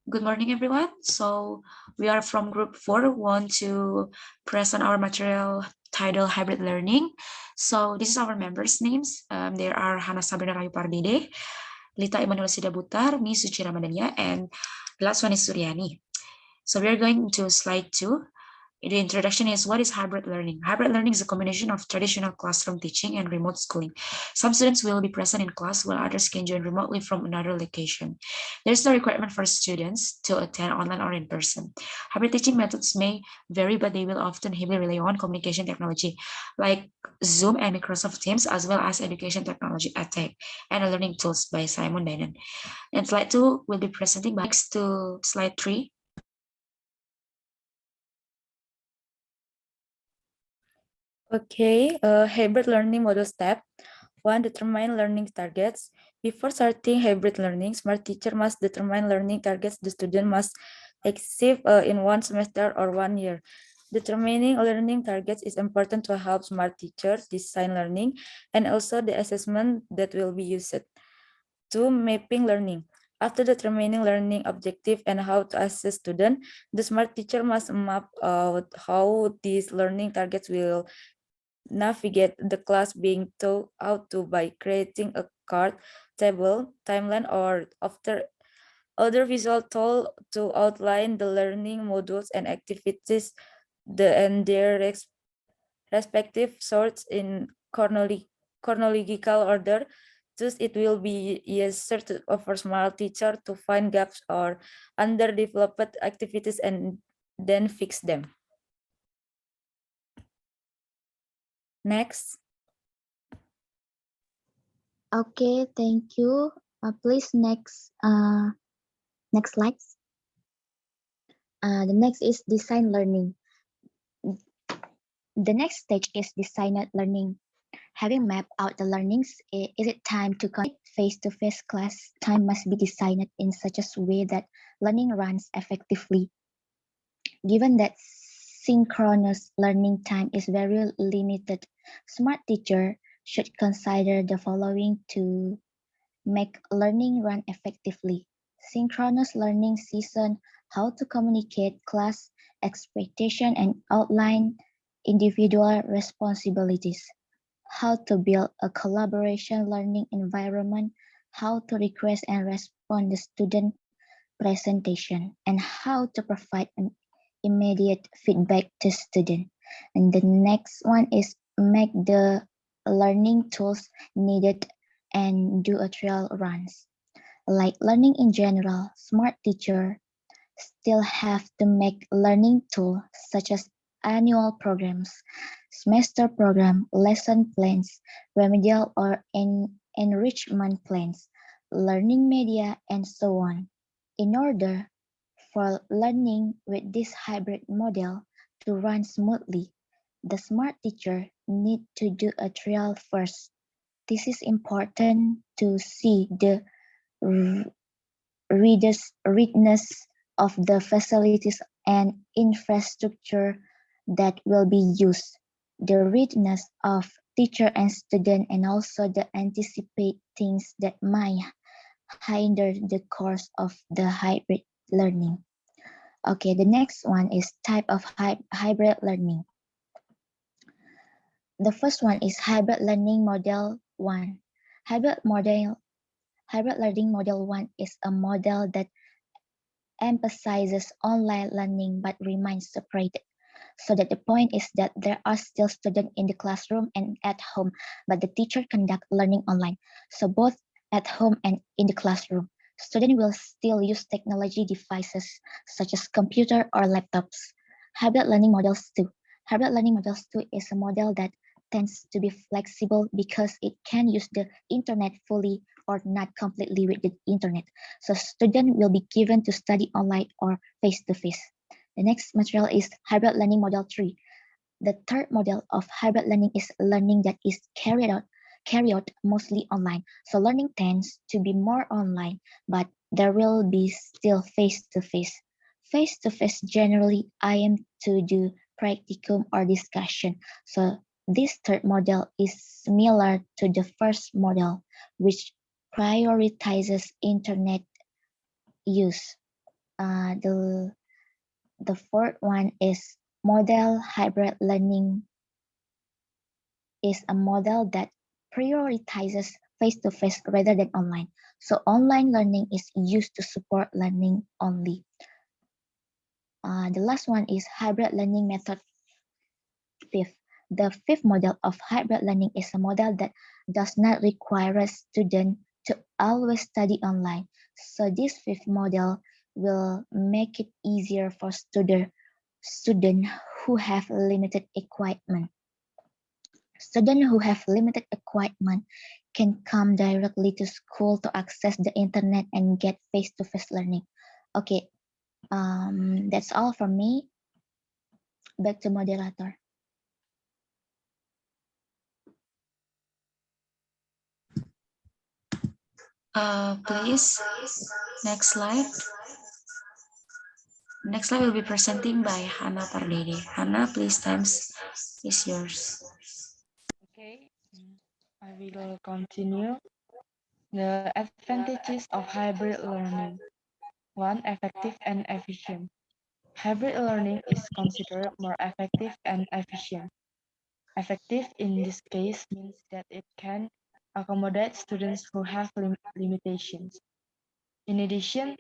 Good morning, everyone. So we are from group 4, want to present our material titled Hybrid Learning. So this is our members' names. There are Hana, Sabrina, Rahayu, Pardede, Lita, Imanuela, Sidabutar, me, Suci Ramadhania, and the last one is Suryani. So we are going to slide 2. The introduction is, what is hybrid learning? Hybrid learning is a combination of traditional classroom teaching and remote schooling. Some students will be present in class while others can join remotely from another location. There's no requirement for students to attend online or in person. Hybrid teaching methods may vary, but they will often heavily rely on communication technology like Zoom and Microsoft Teams, as well as education technology EdTech and learning tools by Simon Dinan. And slide 2 will be presenting next to slide 3. Okay, hybrid learning model step. 1. Determine learning targets. Before starting hybrid learning, smart teacher must determine learning targets the student must achieve in one semester or 1 year. Determining learning targets is important to help smart teachers design learning and also the assessment that will be used. 2. Mapping learning. After determining learning objective and how to assess student, the smart teacher must map out how these learning targets will navigate the class being taught out to by creating a card, table, timeline, or after other visual tool to outline the learning modules and activities and their respective sorts in chronological order. Thus, it will be easier for smart teacher to find gaps or underdeveloped activities and then fix them. Next. Okay, thank you. Please next slides. The next is design learning. The next stage is design learning. Having mapped out the learnings, is it time to conduct face-to-face class? Time must be designed in such a way that learning runs effectively. Given that synchronous learning time is very limited, smart teacher should consider the following to make learning run effectively. Synchronous learning session, how to communicate class expectation and outline individual responsibilities. How to build a collaboration learning environment, how to request and respond the student presentation, and how to provide an immediate feedback to student. And the next one is make the learning tools needed and do a trial runs. Like learning in general, smart teacher still have to make learning tools such as annual programs, semester program, lesson plans, remedial or enrichment plans, learning media, and so on. In order for learning with this hybrid model to run smoothly, the smart teacher need to do a trial first. This is important to see the readiness of the facilities and infrastructure that will be used, the readiness of teacher and student, and also the anticipate things that might hinder the course of the hybrid learning. Okay, the next one is type of hybrid learning. The first one is hybrid learning model 1. Hybrid learning model 1 is a model that emphasizes online learning but remains separated. So that the point is that there are still students in the classroom and at home, but the teacher conduct learning online. So both at home and in the classroom, students will still use technology devices such as computer or laptops. Hybrid learning models 2. Hybrid learning models 2 is a model that tends to be flexible because it can use the internet fully or not completely with the internet. So student will be given to study online or face-to-face. The next material is hybrid learning model 3. The third model of hybrid learning is learning that is carried out mostly online. So learning tends to be more online, but there will be still face-to-face. Face-to-face generally I am to do practicum or discussion. So this third model is similar to the first model, which prioritizes internet use. The fourth one is model hybrid learning is a model that prioritizes face-to-face rather than online. So online learning is used to support learning only. The last one is hybrid learning method fifth. The fifth model of hybrid learning is a model that does not require a student to always study online. So this fifth model will make it easier for students who have limited equipment. Students who have limited equipment can come directly to school to access the internet and get face-to-face learning. Okay, that's all from me. Back to moderator. Please, next slide. Next slide will be presenting by Hana Pardede. Hana, please, time is yours. Okay, I will continue. The advantages of hybrid learning. One, effective and efficient. Hybrid learning is considered more effective and efficient. Effective in this case means that it can accommodate students who have limitations. In addition,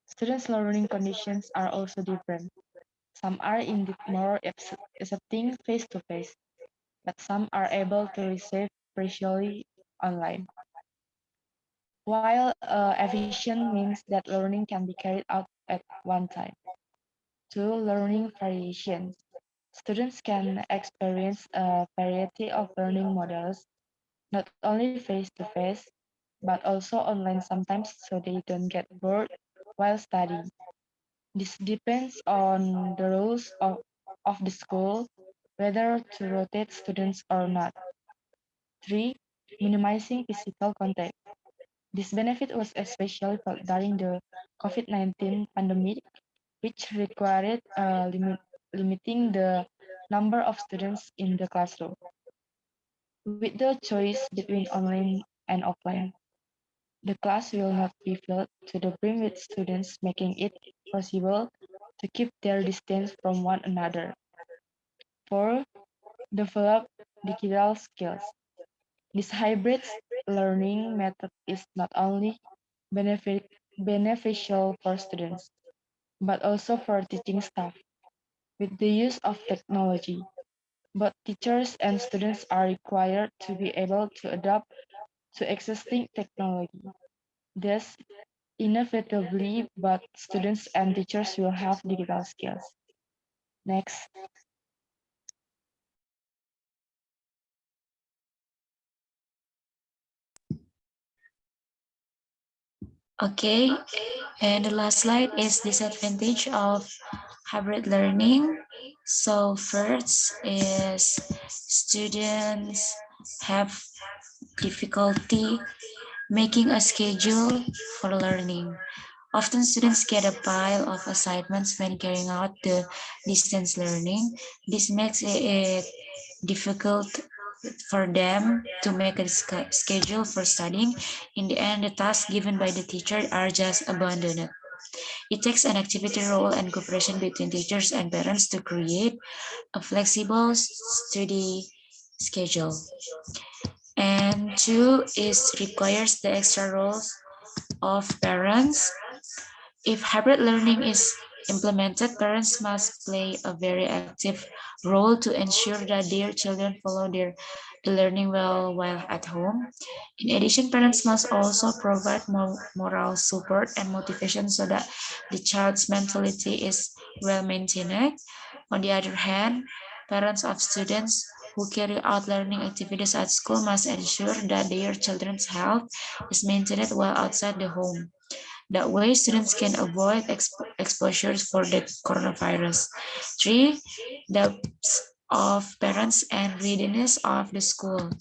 students' learning conditions are also different. Some are indeed more accepting face-to-face, but some are able to receive partially online. While efficient means that learning can be carried out at one time. Two, learning variations. Students can experience a variety of learning models, not only face-to-face, but also online sometimes so they don't get bored while studying. This depends on the rules of the school, whether to rotate students or not. Three, minimizing physical contact. This benefit was especially felt during the COVID-19 pandemic, which required limiting the number of students in the classroom. With the choice between online and offline, the class will not be filled to the brim with students, making it possible to keep their distance from one another. 4. Develop digital skills. This hybrid learning method is not only beneficial for students, but also for teaching staff. With the use of technology, both teachers and students are required to be able to adapt to existing technology. Thus, inevitably, both students and teachers will have digital skills. Next. Okay, and the last slide is disadvantage of hybrid learning. So first is students have difficulty making a schedule for learning. Often students get a pile of assignments when carrying out the distance learning. This makes it difficult for them to make a schedule for studying. In the end, the tasks given by the teacher are just abandoned. It takes an activity role and cooperation between teachers and parents to create a flexible study schedule. And two is requires the extra roles of parents. If hybrid learning is implemented, parents must play a very active role to ensure that their children follow their learning well while at home. In addition, parents must also provide more moral support and motivation so that the child's mentality is well maintained. On the other hand, parents of students who carry out learning activities at school must ensure that their children's health is maintained while outside the home. That way, students can avoid exposures for the coronavirus. Three, depth of parents and readiness of the school.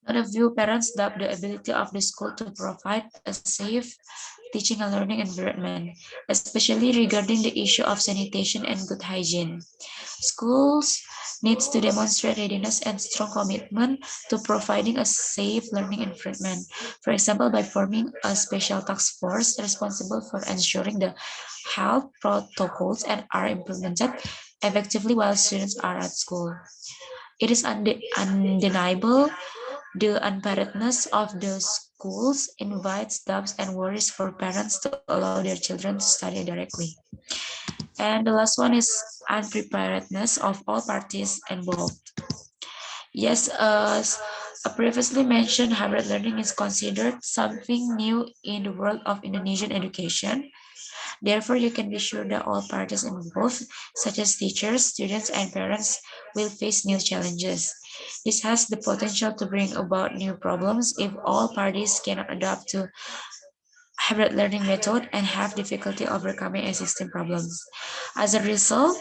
None of you parents doubt the ability of the school to provide a safe teaching and learning environment, especially regarding the issue of sanitation and good hygiene. Schools needs to demonstrate readiness and strong commitment to providing a safe learning environment. For example, by forming a special task force responsible for ensuring the health protocols and are implemented effectively while students are at school. It is undeniable the unpreparedness of the schools invites doubts and worries for parents to allow their children to study directly. And the last one is unpreparedness of all parties involved. Yes, as previously mentioned, hybrid learning is considered something new in the world of Indonesian education. Therefore, you can be sure that all parties involved, such as teachers, students, and parents, will face new challenges. This has the potential to bring about new problems if all parties cannot adapt to hybrid learning method and have difficulty overcoming existing problems. As a result,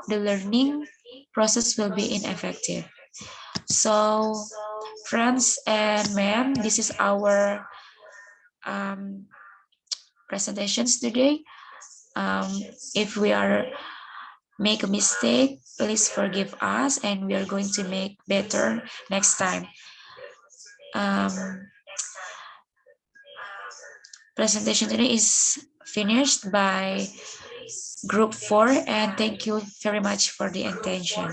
the learning process will be ineffective. So, friends and ma'am, this is our um, presentations today. Um, if we are make a mistake, please forgive us, and we are going to make better next time. Um, presentation today is finished by group 4, and thank you very much for the attention.